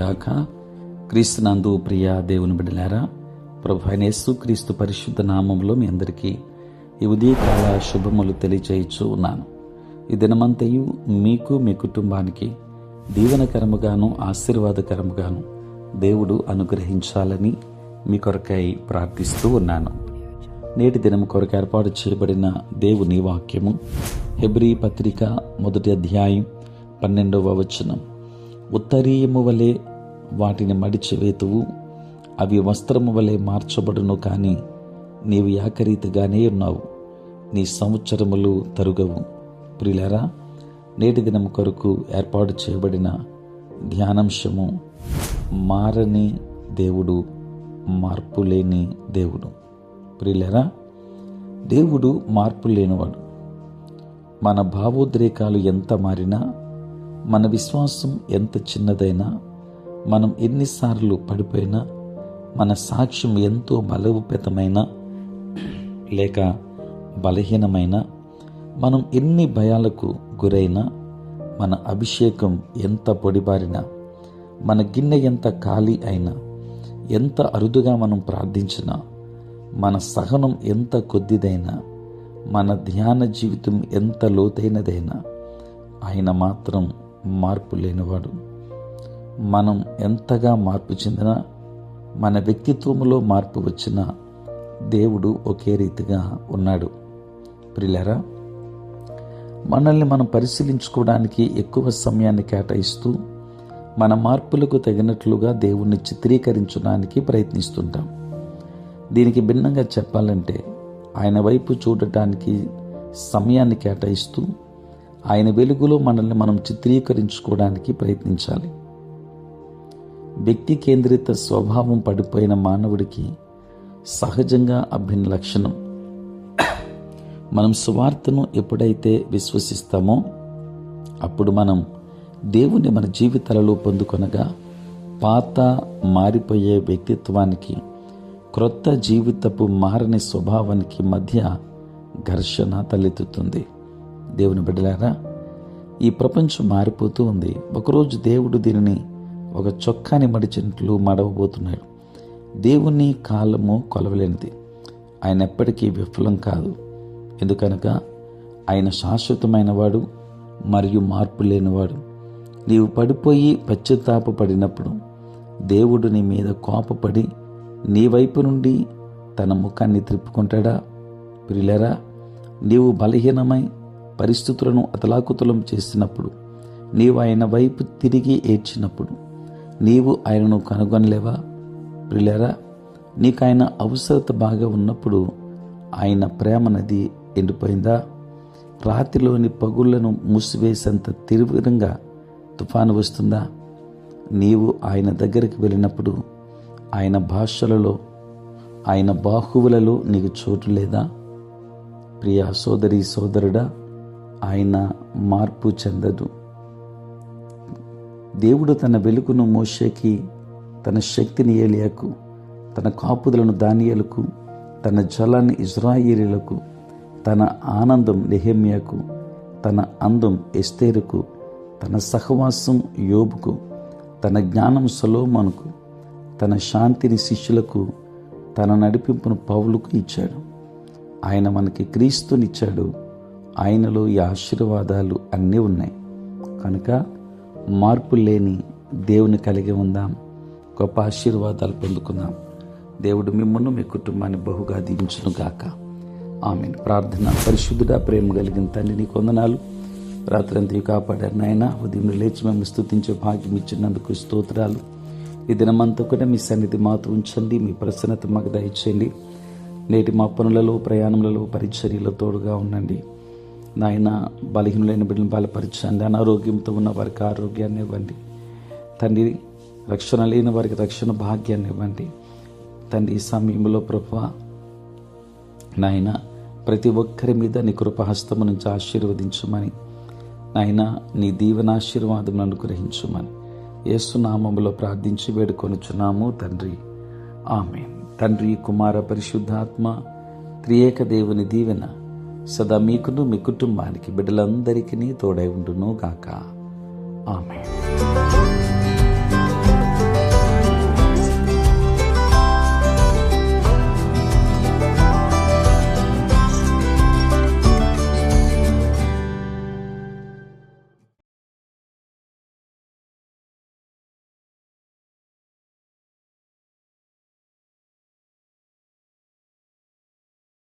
గాక. క్రీస్తునందు ప్రియ దేవుని బిడ్డలారా, ప్రభు అయిన యేసుక్రీస్తు పరిశుద్ధ నామములో మీ అందరికీ ఈ ఉదయకాల శుభములు తెలియచేయచ్చు ఉన్నాను. ఈ దినమంతయు మీకు మీ కుటుంబానికి దీవెనకరముగాను ఆశీర్వాదకరముగాను దేవుడు అనుగ్రహించాలని మీ కొరకై ప్రార్థిస్తూ ఉన్నాను. నేటి దినం కొరకు ఏర్పాటు చేయబడిన దేవుని వాక్యము హెబ్రీ పత్రిక 1వ అధ్యాయం 12వ వచనం. ఉత్తరీయము వలె వాటిని మడిచివేతువు, అవి వస్త్రము వలె మార్చబడును, కానీ నీవు ఏకరీతిగానే ఉన్నావు, నీ సంవత్సరములు తరుగవు. ప్రియులారా, నేటి దినం కొరకు ఏర్పాటు చేయబడిన ధ్యానాంశము మారని దేవుడు, మార్పు లేని దేవుడు. ప్రియులారా, దేవుడు మార్పు లేనివాడు. మన భావోద్రేకాలు ఎంత మారినా, మన విశ్వాసం ఎంత చిన్నదైనా, మనం ఎన్నిసార్లు పడిపోయినా, మన సాక్ష్యం ఎంతో బలోపేతమైనా లేక బలహీనమైనా, మనం ఎన్ని భయాలకు గురైనా, మన అభిషేకం ఎంత పొడిబారినా, మన గిన్నె ఎంత ఖాళీ అయినా, ఎంత అరుదుగా మనం ప్రార్థించినా, మన సహనం ఎంత కొద్దిదైనా, మన ధ్యాన జీవితం ఎంత లోతైనదైనా, ఆయన మాత్రం మార్పు లేనివాడు. మనం ఎంతగా మార్పు చెందినా, మన వ్యక్తిత్వంలో మార్పు వచ్చినా, దేవుడు ఒకే రీతిగా ఉన్నాడు. ప్రియులారా, మనల్ని మనం పరిశీలించుకోవడానికి ఎక్కువ సమయాన్ని కేటాయిస్తూ మన మార్పులకు తగినట్లుగా దేవుణ్ణి చిత్రీకరించడానికి ప్రయత్నిస్తుంటాం. దీనికి భిన్నంగా చెప్పాలంటే, ఆయన వైపు చూడటానికి సమయాన్ని కేటాయిస్తూ ఆయన వెలుగులో మనల్ని మనం చిత్రీకరించుకోవడానికి ప్రయత్నించాలి. వ్యక్తి కేంద్రిత స్వభావం పడిపోయిన మానవుడికి సహజంగా అభిన్న లక్షణం. మనం సువార్తను ఎప్పుడైతే విశ్వసిస్తామో అప్పుడు మనం దేవుని మన జీవితాలలో పొందుకొనగా పాత మారిపోయే వ్యక్తిత్వానికి, క్రొత్త జీవితపు మారని స్వభావానికి మధ్య ఘర్షణ తలెత్తుతుంది. దేవుని బిడ్డలారా, ఈ ప్రపంచం మారిపోతూ ఉంది. ఒకరోజు దేవుడు దీనిని ఒక చొక్కాని మడిచినట్లు మడవబోతున్నాడు. దేవుని కాలము కొలవలేనిది. ఆయన ఎప్పటికీ విఫలం కాదు. ఎందుకనగా ఆయన శాశ్వతమైన వాడు మరియు మార్పు లేనివాడు. నీవు పడిపోయి పశ్చాత్తాపపడినప్పుడు దేవుడు నీ మీద కోపపడి నీ వైపు నుండి తన ముఖాన్ని త్రిప్పుకుంటాడా? ప్రియులారా, నీవు బలహీనమై పరిస్థితులను అతలాకుతలం చేసినప్పుడు, నీవు ఆయన వైపు తిరిగి ఏడ్చినప్పుడు నీవు ఆయనను కనుగొనలేవా? ప్రియులారా, నీకు ఆయన అవసరత బాగా ఉన్నప్పుడు ఆయన ప్రేమ నది ఎండిపోయిందా? రాత్రిలోని పగుళ్లను మూసివేసేంత తీవ్రంగా తుఫాను వస్తుందా? నీవు ఆయన దగ్గరికి వెళ్ళినప్పుడు ఆయన భాషలలో, ఆయన బాహువులలో నీకు చోటు లేదా? ప్రియ సోదరి సోదరుడా, ఆయన మార్పు చెందదు. దేవుడు తన వెలుగును మోషేకి, తన శక్తిని ఏలియాకు, తన కాపుదలను దానియేలుకు, తన జలాన్ని ఇజ్రాయేలీలకు, తన ఆనందం నెహెమ్యాకు, తన అందం ఎస్తేరుకు, తన సహవాసం యోబుకు, తన జ్ఞానం సొలొమోనుకు, తన శాంతిని శిష్యులకు, తన నడిపింపును పౌలుకు ఇచ్చాడు. ఆయన మనకి క్రీస్తునిచ్చాడు. ఆయనలో ఈ ఆశీర్వాదాలు అన్నీ ఉన్నాయి. కనుక మార్పు లేని దేవుని కలిగి ఉందాం, గొప్ప ఆశీర్వాదాలు పొందుకుందాం. దేవుడు మిమ్మల్ని, మీ కుటుంబాన్ని బహుగా దీవించును గాక. ఆమేన్. ప్రార్థన. పరిశుద్ధుడా, ప్రేమ కలిగిన తండ్రి, నీకు వందనాలు. రాత్రంతా కాపాడారు నాయన. ఉదయం లేచి మేము స్తుతించే భాగ్యం ఇచ్చినందుకు స్తోత్రాలు. ఈ దినమంతా కూడా మీ సన్నిధి మాతో ఉంచండి. మీ ప్రసన్నత మాకు దయచేయండి. నేటి మా పనులలో, ప్రయాణములలో, పరిచర్యలో తోడుగా ఉండండి నాయన. బలహీనులైన బిడ్డలను బలపరచండి. అనారోగ్యంతో ఉన్న వారికి ఆరోగ్యాన్ని ఇవ్వండి తండ్రి. రక్షణ లేని వారికి రక్షణ భాగ్యాన్ని ఇవ్వండి తండ్రి. ఈ సమయంలో ప్రభువా నాయన, ప్రతి ఒక్కరి మీద నీ కృపహస్తము నుంచి ఆశీర్వదించమని నాయన, నీ దీవెనాశీర్వాదములను అనుగ్రహించమని యేసు నామములో ప్రార్థించి వేడుకొనుచున్నాము తండ్రి. ఆమేన్. తండ్రి, కుమార, పరిశుద్ధాత్మ త్రియేక దేవుని దీవెన సదా మీకును మీ కుటుంబానికి బిడ్డలందరికీ తోడై ఉండును గాక. ఆమేన్.